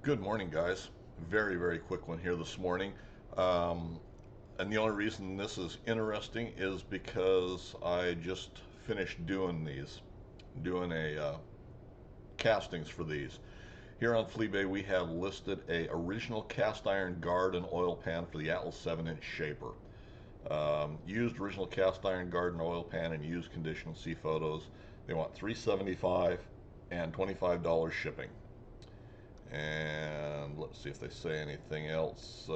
Good morning, guys. Very quick one here this morning. Um, and the only reason this is interesting is because I just finished doing a castings for these. Here on fleabay, we have listed a original cast iron guard and oil pan for the Atlas 7-inch shaper. Used original cast iron guard and oil pan in used condition. See photos. They want $375 and $25 shipping. And let's see if they say anything else.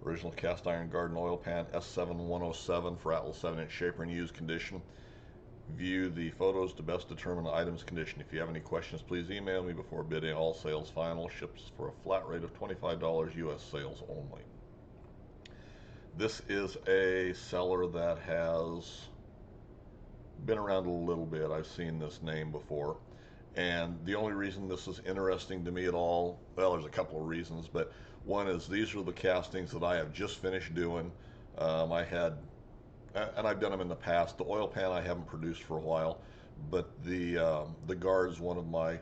Original cast iron garden oil pan S7107 for Atlas 7-inch shaper in used condition. View the photos to best determine the item's condition. If you have any questions, please email me before bidding. All sales final. Ships for a flat rate of $25 US sales only. This is a seller that has been around a little bit. I've seen this name before. And the only reason this is interesting to me at all, well, there's a couple of reasons, but one is these are the castings that I have just finished doing. I had, and I've done them in the past. The oil pan I haven't produced for a while, but the guard is one of my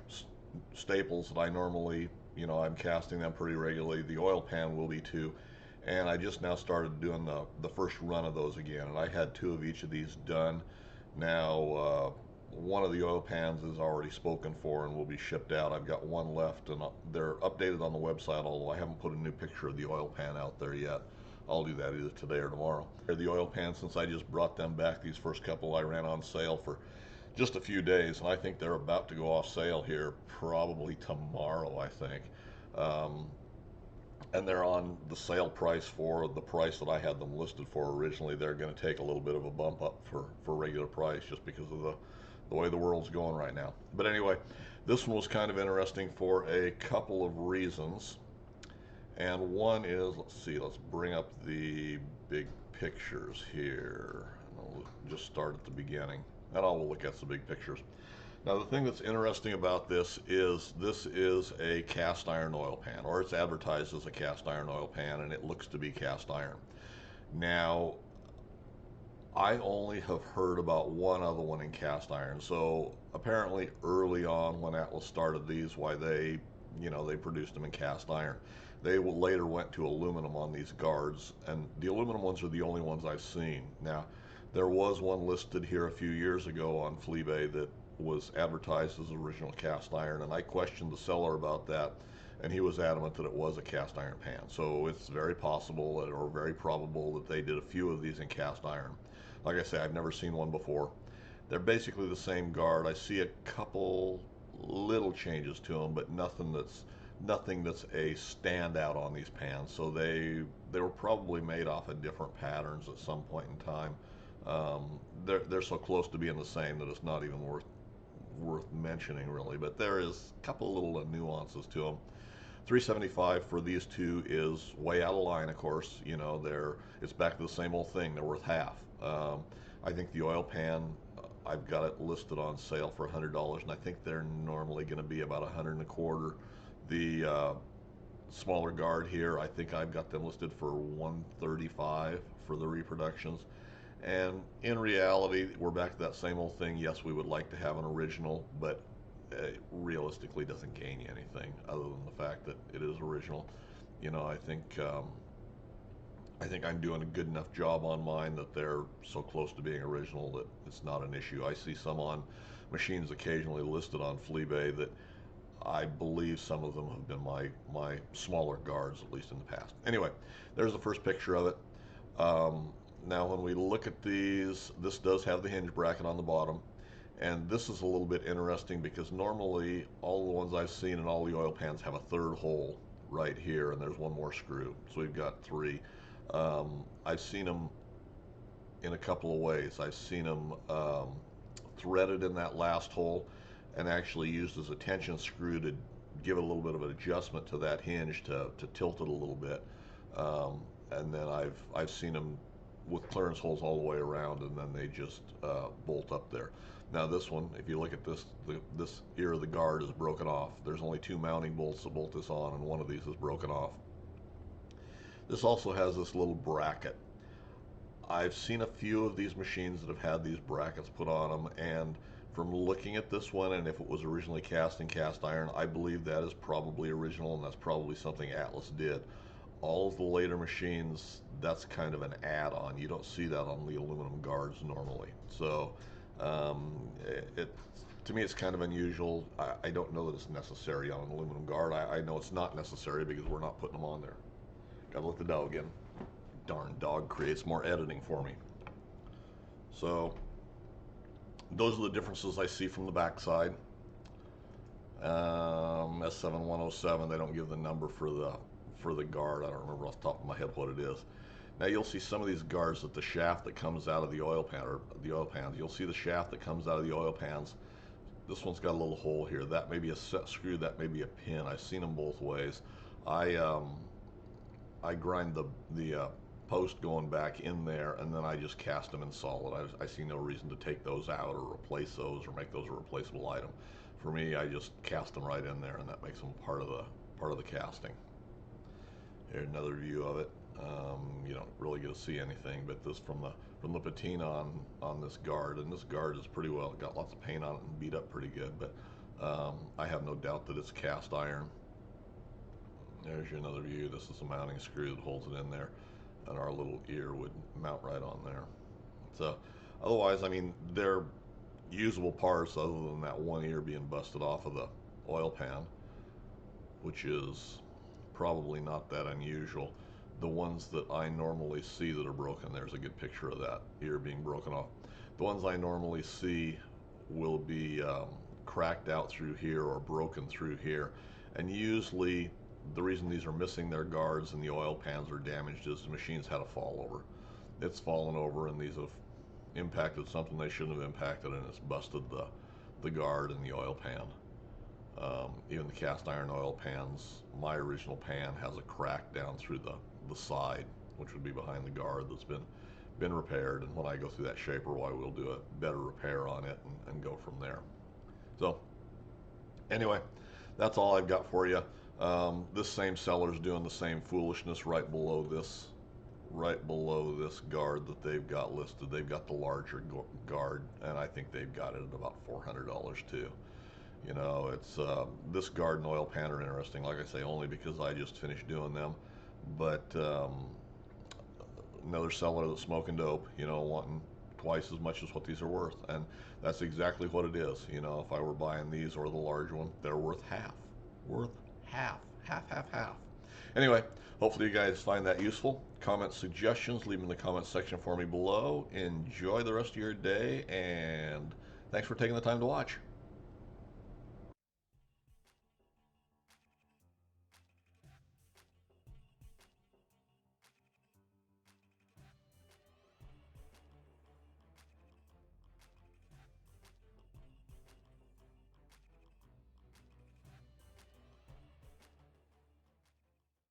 staples that I normally, I'm casting them pretty regularly. The oil pan will be too. And I just now started doing the first run of those again, and I had two of each of these done. Now, one of the oil pans is already spoken for and will be shipped out. I've got one left, and they're updated on the website, although I haven't put a new picture of the oil pan out there yet. I'll do that either today or tomorrow. The oil pans, since I just brought them back, these first couple I ran on sale for just a few days, and I think they're about to go off sale here probably tomorrow, I think. Um, and they're on the sale price for the price that I had them listed for originally. They're going to take a little bit of a bump up for regular price just because of the way the world's going right now. But anyway, this one was kind of interesting for a couple of reasons. And one is, let's see, let's bring up the big pictures here. And I'll just start at the beginning. And I'll look at the big pictures. Now, the thing that's interesting about this is a cast iron oil pan, or it's advertised as a cast iron oil pan, and it looks to be cast iron. Now, I only have heard about one other one in cast iron. So apparently early on when Atlas started these, why they produced them in cast iron. They later went to aluminum on these guards, and the aluminum ones are the only ones I've seen. Now, there was one listed here a few years ago on fleabay that was advertised as original cast iron, and I questioned the seller about that, and he was adamant that it was a cast iron pan. So it's very possible or very probable that they did a few of these in cast iron. Like I say, I've never seen one before. They're basically the same guard. I see a couple little changes to them, but nothing that's a standout on these pans. So they were probably made off of different patterns at some point in time. They're so close to being the same that it's not even worth mentioning really. But there is a couple little nuances to them. 375 for these two is way out of line, of course. It's back to the same old thing. They're worth half. I think the oil pan, I've got it listed on sale for $100, and I think they're normally going to be about $125. The smaller guard here, I think I've got them listed for $135 for the reproductions. And in reality, we're back to that same old thing. Yes, we would like to have an original, but it realistically doesn't gain you anything other than the fact that it is original. I think I'm doing a good enough job on mine that they're so close to being original that it's not an issue. I see some on machines occasionally listed on fleabay that I believe some of them have been my smaller guards, at least in the past. Anyway, there's the first picture of it. Now when we look at these, this does have the hinge bracket on the bottom. And this is a little bit interesting because normally all the ones I've seen in all the oil pans have a third hole right here, and there's one more screw. So we've got three. I've seen them in a couple of ways. I've seen them threaded in that last hole and actually used as a tension screw to give it a little bit of an adjustment to that hinge to tilt it a little bit. And then I've seen them with clearance holes all the way around, and then they just bolt up there. Now this one, if you look at this, this ear of the guard is broken off. There's only two mounting bolts that bolt this on, and one of these is broken off. This also has this little bracket. I've seen a few of these machines that have had these brackets put on them, and from looking at this one, and if it was originally cast in cast iron, I believe that is probably original, and that's probably something Atlas did. All of the later machines, that's kind of an add-on. You don't see that on the aluminum guards normally. So it to me, it's kind of unusual. I don't know that it's necessary on an aluminum guard. I know it's not necessary because we're not putting them on there. Gotta let the dog in. Darn dog creates more editing for me. So those are the differences I see from the backside. S7107, they don't give the number for the guard. I don't remember off the top of my head what it is. Now you'll see some of these guards that the shaft that comes out of the oil pan, or the oil pans, you'll see the shaft that comes out of the oil pans. This one's got a little hole here. That may be a set screw, that may be a pin. I've seen them both ways. I grind the post going back in there, and then I just cast them in solid. I see no reason to take those out or replace those or make those a replaceable item. For me, I just cast them right in there, and that makes them part of the casting. Here's another view of it. You don't really get to see anything, but this from the patina on this guard, and this guard is pretty well got lots of paint on it and beat up pretty good. But I have no doubt that it's cast iron. There's your another view. This is the mounting screw that holds it in there, and our little ear would mount right on there. So otherwise, I mean, they're usable parts other than that one ear being busted off of the oil pan, which is probably not that unusual. The ones that I normally see that are broken, there's a good picture of that ear being broken off. The ones I normally see will be cracked out through here or broken through here, and usually the reason these are missing their guards and the oil pans are damaged is the machine's had a fall over. It's fallen over, and these have impacted something they shouldn't have impacted, and it's busted the guard and the oil pan. Even the cast iron oil pans, my original pan has a crack down through the side, which would be behind the guard, that's been repaired, and when I go through that shaper, I will do a better repair on it and go from there. So anyway, that's all I've got for you. This same seller's doing the same foolishness right below this guard that they've got listed. They've got the larger guard, and I think they've got it at about $400 too. You know, it's this guard and oil pan are interesting, like I say, only because I just finished doing them. But another seller that's smoking dope, you know, wanting twice as much as what these are worth, and that's exactly what it is. You know, if I were buying these or the large one, they're worth half. Anyway, hopefully you guys find that useful. Comments, suggestions, leave them in the comment section for me below. Enjoy the rest of your day, and thanks for taking the time to watch.